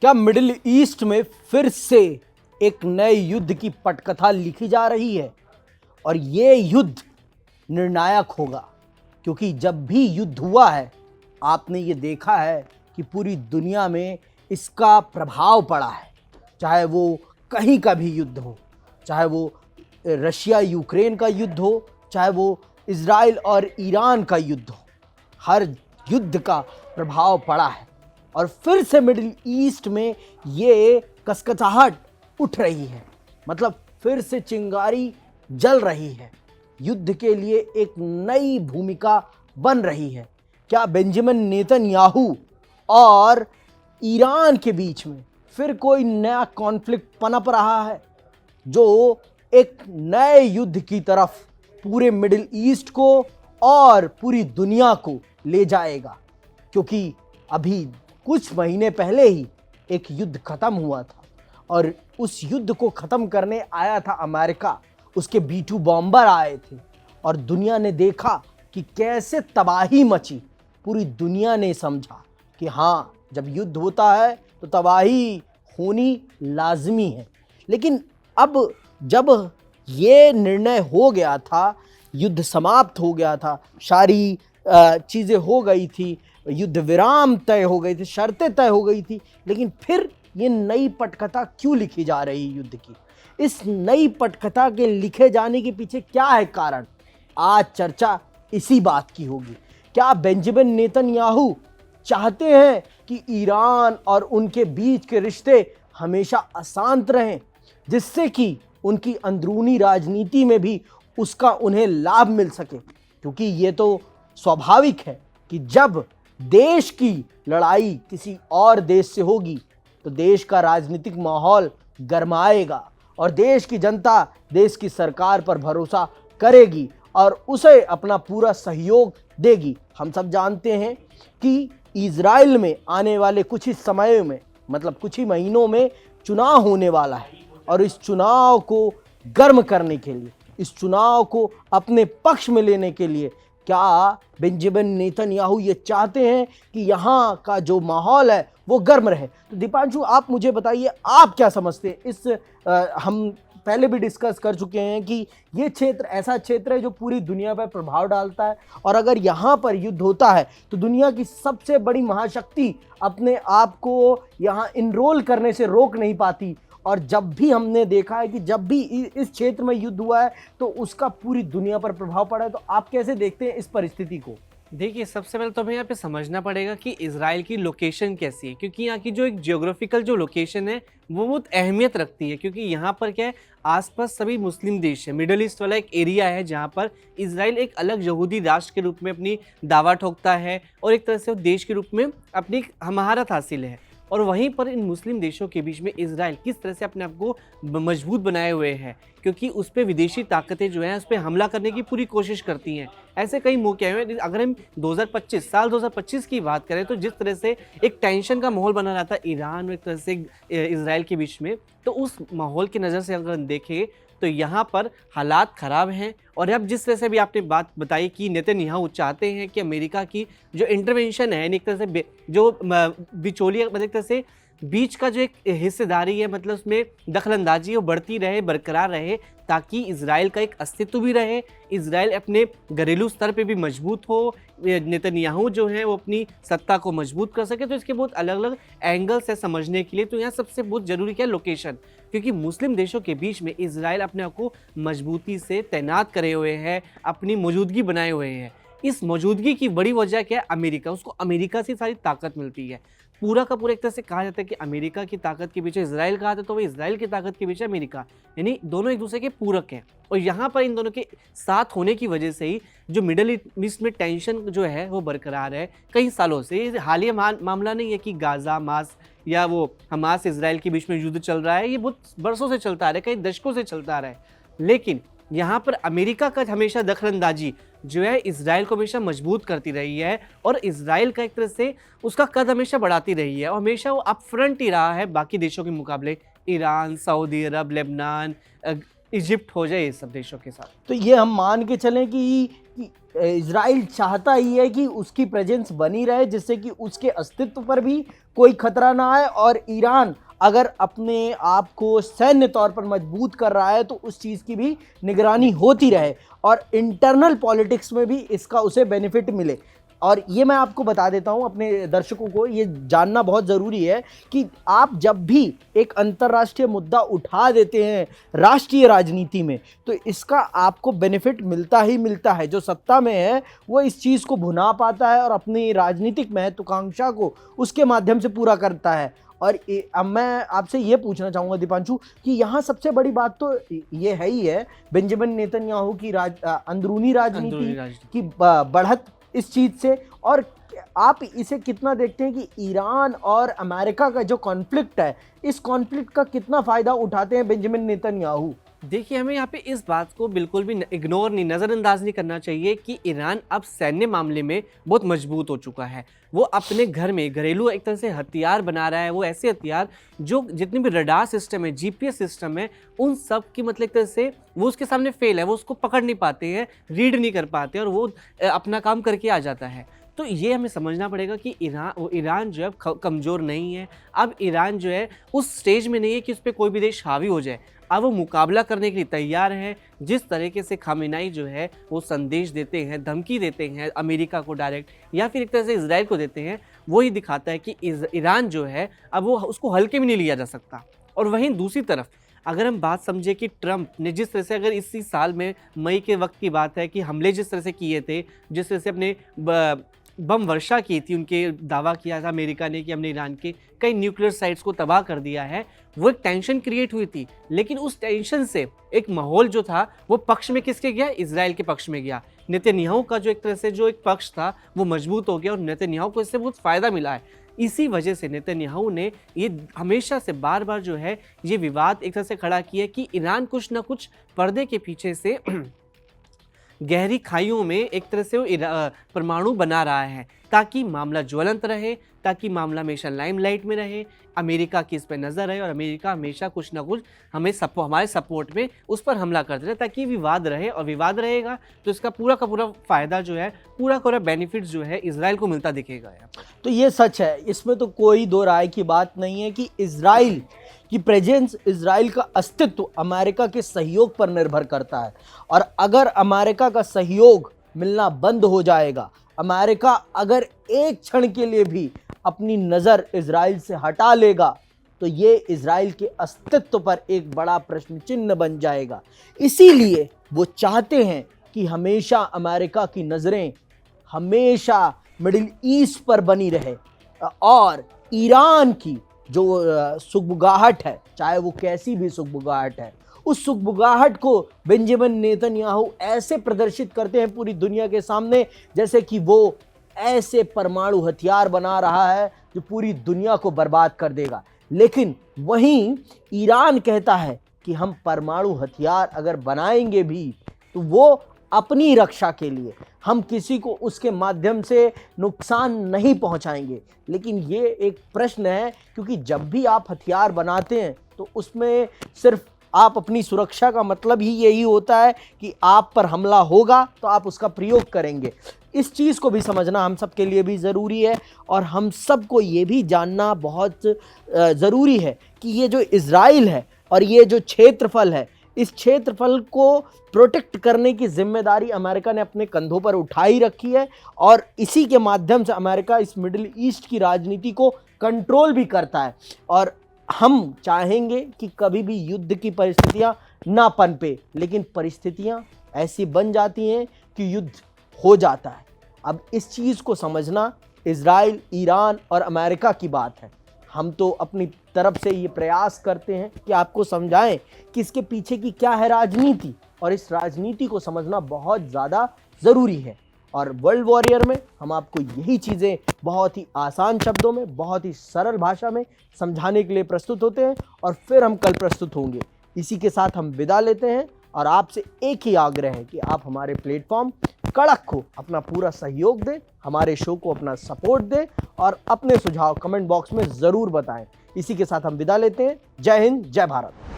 क्या middle east में फिर से एक नए युद्ध की पटकथा लिखी जा रही है? और ये युद्ध निर्णायक होगा, क्योंकि जब भी युद्ध हुआ है आपने ये देखा है कि पूरी दुनिया में इसका प्रभाव पड़ा है। चाहे वो कहीं का भी युद्ध हो, चाहे वो रशिया यूक्रेन का युद्ध हो, चाहे वो इज़राइल और ईरान का युद्ध हो, हर युद्ध का प्रभाव पड़ा है। और फिर से मिडिल ईस्ट में ये कसकसाहट उठ रही है, मतलब फिर से चिंगारी जल रही है, युद्ध के लिए एक नई भूमिका बन रही है। क्या बेंजामिन नेतन्याहू और ईरान के बीच में फिर कोई नया कॉन्फ्लिक्ट पनप रहा है जो एक नए युद्ध की तरफ पूरे मिडिल ईस्ट को और पूरी दुनिया को ले जाएगा? क्योंकि अभी कुछ महीने पहले ही एक युद्ध खत्म हुआ था और उस युद्ध को खत्म करने आया था अमेरिका, उसके B-2 बॉम्बर आए थे और दुनिया ने देखा कि कैसे तबाही मची। पूरी दुनिया ने समझा कि हाँ, जब युद्ध होता है तो तबाही होनी लाजमी है। लेकिन अब जब ये निर्णय हो गया था, युद्ध समाप्त हो गया था, सारी चीज़ें हो गई थी, युद्ध विराम तय हो गई थी, शर्तें तय हो गई थी, लेकिन फिर ये नई पटकथा क्यों लिखी जा रही है युद्ध की? इस नई पटकथा के लिखे जाने के पीछे क्या है कारण? आज चर्चा इसी बात की होगी। क्या बेंजामिन नेतन्याहू चाहते हैं कि ईरान और उनके बीच के रिश्ते हमेशा अशांत रहें, जिससे कि उनकी अंदरूनी राजनीति में भी उसका उन्हें लाभ मिल सके? क्योंकि ये तो स्वाभाविक है कि जब देश की लड़ाई किसी और देश से होगी तो देश का राजनीतिक माहौल गरमाएगा और देश की जनता देश की सरकार पर भरोसा करेगी और उसे अपना पूरा सहयोग देगी। हम सब जानते हैं कि इज़राइल में आने वाले कुछ ही समय में, मतलब कुछ ही महीनों में चुनाव होने वाला है और इस चुनाव को गर्म करने के लिए, इस चुनाव को अपने पक्ष में लेने के लिए क्या बेंजामिन नेतन्याहू ये चाहते हैं कि यहाँ का जो माहौल है वो गर्म रहे? तो दीपांशु, आप मुझे बताइए, आप क्या समझते हैं इस हम पहले भी डिस्कस कर चुके हैं कि ये क्षेत्र ऐसा क्षेत्र है जो पूरी दुनिया पर प्रभाव डालता है और अगर यहाँ पर युद्ध होता है तो दुनिया की सबसे बड़ी महाशक्ति अपने आप को यहाँ इनरोल करने से रोक नहीं पाती। और जब भी हमने देखा है कि जब भी इस क्षेत्र में युद्ध हुआ है तो उसका पूरी दुनिया पर प्रभाव पड़ा है। तो आप कैसे देखते हैं इस परिस्थिति को? देखिए, सबसे पहले तो हमें यहाँ पे समझना पड़ेगा कि इज़राइल की लोकेशन कैसी है, क्योंकि यहाँ की जो एक जियोग्राफिकल जो लोकेशन है वो बहुत अहमियत रखती है। क्योंकि यहाँ पर क्या है, आसपास सभी मुस्लिम देश है, मिडल ईस्ट वाला एक एरिया है जहाँ पर इज़राइल एक अलग यहूदी राष्ट्र के रूप में अपनी दावा ठोकता है और एक तरह से देश के रूप में अपनी महारत हासिल है। और वहीं पर इन मुस्लिम देशों के बीच में इज़राइल किस तरह से अपने आप को मजबूत बनाए हुए है, क्योंकि उस पर विदेशी ताकतें जो हैं उस पर हमला करने की पूरी कोशिश करती हैं। ऐसे कई मौके हैं। अगर हम 2025 की बात करें तो जिस तरह से एक टेंशन का माहौल बना रहा था ईरान और एक तरह से इज़राइल के बीच में, तो उस माहौल की नज़र से अगर हम देखें तो यहाँ पर हालात ख़राब हैं। और अब जिस तरह से भी आपने बात बताई कि नेतन्याहू चाहते हैं कि अमेरिका की जो इंटरवेंशन है, एक तरह से जो बिचौलिया, मतलब एक तरह से बीच का जो एक हिस्सेदारी है, मतलब उसमें दखलंदाजी वो बढ़ती रहे, बरकरार रहे, ताकि इज़राइल का एक अस्तित्व भी रहे, इज़राइल अपने घरेलू स्तर पे भी मजबूत हो, नेतन्याहू जो है वो अपनी सत्ता को मजबूत कर सके। तो इसके बहुत अलग अलग एंगल्स है समझने के लिए। तो यहाँ सबसे बहुत ज़रूरी क्या है, लोकेशन, क्योंकि मुस्लिम देशों के बीच में इज़राइल अपने आप को मजबूती से तैनात करे हुए है, अपनी मौजूदगी बनाए हुए हैं। इस मौजूदगी की बड़ी वजह क्या है, अमेरिका, उसको अमेरिका से सारी ताकत मिलती है। पूरा का पूरा एक तरह से कहा जाता है कि अमेरिका की ताकत के पीछे इज़राइल का हाथ है, तो वही इज़राइल की ताकत के पीछे अमेरिका, यानी दोनों एक दूसरे के पूरक हैं। और यहाँ पर इन दोनों के साथ होने की वजह से ही जो मिडल ईस्ट में टेंशन जो है वो बरकरार है कई सालों से। ये हालिया मामला नहीं है कि गाज़ा मास या वो हमास इज़राइल के बीच में युद्ध चल रहा है, ये बहुत बरसों से चलता आ रहा है, कई दशकों से चलता आ रहा है। लेकिन यहाँ पर अमेरिका का हमेशा दखलंदाजी जो है इज़राइल को हमेशा मजबूत करती रही है और इज़राइल का एक तरह से उसका कद हमेशा बढ़ाती रही है और हमेशा वो अप फ्रंट ही रहा है बाकी देशों के मुकाबले। ईरान, सऊदी अरब, लेबनान, इजिप्ट हो जाए, ये सब देशों के साथ। तो ये हम मान के चलें कि इजराइल चाहता ही है कि उसकी प्रेजेंस बनी रहे, जिससे कि उसके अस्तित्व पर भी कोई खतरा ना आए, और ईरान अगर अपने आप को सैन्य तौर पर मजबूत कर रहा है तो उस चीज़ की भी निगरानी होती रहे, और इंटरनल पॉलिटिक्स में भी इसका उसे बेनिफिट मिले। और ये मैं आपको बता देता हूँ, अपने दर्शकों को ये जानना बहुत ज़रूरी है कि आप जब भी एक अंतर्राष्ट्रीय मुद्दा उठा देते हैं राष्ट्रीय राजनीति में, तो इसका आपको बेनिफिट मिलता ही मिलता है। जो सत्ता में है वो इस चीज़ को भुना पाता है और अपनी राजनीतिक महत्वाकांक्षा को उसके माध्यम से पूरा करता है। और अब मैं आपसे ये पूछना चाहूँगा दीपांशु कि यहाँ सबसे बड़ी बात तो ये है ही है बेंजामिन नेतन्याहू की अंदरूनी राजनीति की बढ़त इस चीज़ से। और आप इसे कितना देखते हैं कि ईरान और अमेरिका का जो कॉन्फ्लिक्ट है, इस कॉन्फ्लिक्ट का कितना फ़ायदा उठाते हैं बेंजामिन नेतन्याहू? देखिए, हमें यहाँ पे इस बात को बिल्कुल भी इग्नोर नहीं, नज़रअंदाज नहीं करना चाहिए कि ईरान अब सैन्य मामले में बहुत मजबूत हो चुका है। वो अपने घर में घरेलू एक तरह से हथियार बना रहा है, वो ऐसे हथियार जो जितने भी रडार सिस्टम है, जीपीएस सिस्टम है, उन सब की मतलब एक तरह से वो उसके सामने फेल है, वो उसको पकड़ नहीं पाते हैं, रीड नहीं कर पाते और वो अपना काम करके आ जाता है। तो ये हमें समझना पड़ेगा कि ईरान जो है कमज़ोर नहीं है। अब ईरान जो है उस स्टेज में नहीं है कि उस पर कोई भी देश हावी हो जाए। अब वो मुकाबला करने के लिए तैयार है। जिस तरीके से खामेनेई जो है वो संदेश देते हैं, धमकी देते हैं अमेरिका को डायरेक्ट, या फिर एक तरह से इजराइल को देते हैं, वही दिखाता है कि ईरान जो है अब वो उसको हल्के में नहीं लिया जा सकता। और वहीं दूसरी तरफ अगर हम बात समझे कि ट्रंप ने जिस तरह से, अगर इसी साल में मई के वक्त की बात है कि हमले जिस तरह से किए थे, जिस तरह से अपने बम वर्षा की थी, उनके दावा किया था अमेरिका ने कि हमने ईरान के कई न्यूक्लियर साइट्स को तबाह कर दिया है, वो एक टेंशन क्रिएट हुई थी। लेकिन उस टेंशन से एक माहौल जो था वो पक्ष में किसके गया? इजराइल के पक्ष में गया। नेतन्याहू का जो एक तरह से जो एक पक्ष था वो मजबूत हो गया और नेतन्याहू को इससे बहुत फ़ायदा मिला है। इसी वजह से नेतन्याहू ने ये हमेशा से बार बार जो है ये विवाद एक तरह से खड़ा किया कि ईरान कुछ ना कुछ पर्दे के पीछे से गहरी खाइयों में एक तरह से वो परमाणु बना रहा है, ताकि मामला ज्वलंत रहे, ताकि मामला हमेशा लाइमलाइट में रहे, अमेरिका की इस पर नज़र रहे और अमेरिका हमेशा कुछ ना कुछ हमारे सपोर्ट में उस पर हमला करते रहे, ताकि विवाद रहे। और विवाद रहेगा तो इसका पूरा का पूरा फ़ायदा जो है, पूरा का पूरा बेनिफिट जो है इजराइल को मिलता दिखेगा यहाँ पर। तो ये सच है, इसमें तो कोई दो राय की बात नहीं है कि इजराइल की प्रेजेंस, इजराइल का अस्तित्व अमेरिका के सहयोग पर निर्भर करता है। और अगर अमेरिका का सहयोग मिलना बंद हो जाएगा, अमेरिका अगर एक क्षण के लिए भी अपनी नज़र इजराइल से हटा लेगा, तो ये इजराइल के अस्तित्व पर एक बड़ा प्रश्न चिन्ह बन जाएगा। इसीलिए वो चाहते हैं कि हमेशा अमेरिका की नज़रें हमेशा मिडिल ईस्ट पर बनी रहे, और ईरान की जो सुगबुगाहट है, चाहे वो कैसी भी सुगबुगाहट है, उस सुगबुगाहट को बेंजामिन नेतन्याहू ऐसे प्रदर्शित करते हैं पूरी दुनिया के सामने जैसे कि वो ऐसे परमाणु हथियार बना रहा है जो पूरी दुनिया को बर्बाद कर देगा। लेकिन वहीं ईरान कहता है कि हम परमाणु हथियार अगर बनाएंगे भी तो वो अपनी रक्षा के लिए, हम किसी को उसके माध्यम से नुकसान नहीं पहुंचाएंगे। लेकिन ये एक प्रश्न है, क्योंकि जब भी आप हथियार बनाते हैं तो उसमें सिर्फ आप अपनी सुरक्षा का मतलब ही यही होता है कि आप पर हमला होगा तो आप उसका प्रयोग करेंगे। इस चीज़ को भी समझना हम सब के लिए भी ज़रूरी है, और हम सबको ये भी जानना बहुत ज़रूरी है कि ये जो इजराइल है और ये जो क्षेत्रफल है, इस क्षेत्रफल को प्रोटेक्ट करने की जिम्मेदारी अमेरिका ने अपने कंधों पर उठाई रखी है, और इसी के माध्यम से अमेरिका इस मिडिल ईस्ट की राजनीति को कंट्रोल भी करता है। और हम चाहेंगे कि कभी भी युद्ध की परिस्थितियां ना पनपे, लेकिन परिस्थितियां ऐसी बन जाती हैं कि युद्ध हो जाता है। अब इस चीज़ को समझना इजराइल, ईरान और अमेरिका की बात है। हम तो अपनी तरफ से ये प्रयास करते हैं कि आपको समझाएं कि इसके पीछे की क्या है राजनीति, और इस राजनीति को समझना बहुत ज़्यादा ज़रूरी है। और वर्ल्ड वॉरियर में हम आपको यही चीज़ें बहुत ही आसान शब्दों में, बहुत ही सरल भाषा में समझाने के लिए प्रस्तुत होते हैं, और फिर हम कल प्रस्तुत होंगे। इसी के साथ हम विदा लेते हैं, और आपसे एक ही आग्रह है कि आप हमारे प्लेटफॉर्म कड़क को अपना पूरा सहयोग दें, हमारे शो को अपना सपोर्ट दें, और अपने सुझाव कमेंट बॉक्स में ज़रूर बताएं। इसी के साथ हम विदा लेते हैं। जय हिंद, जय भारत।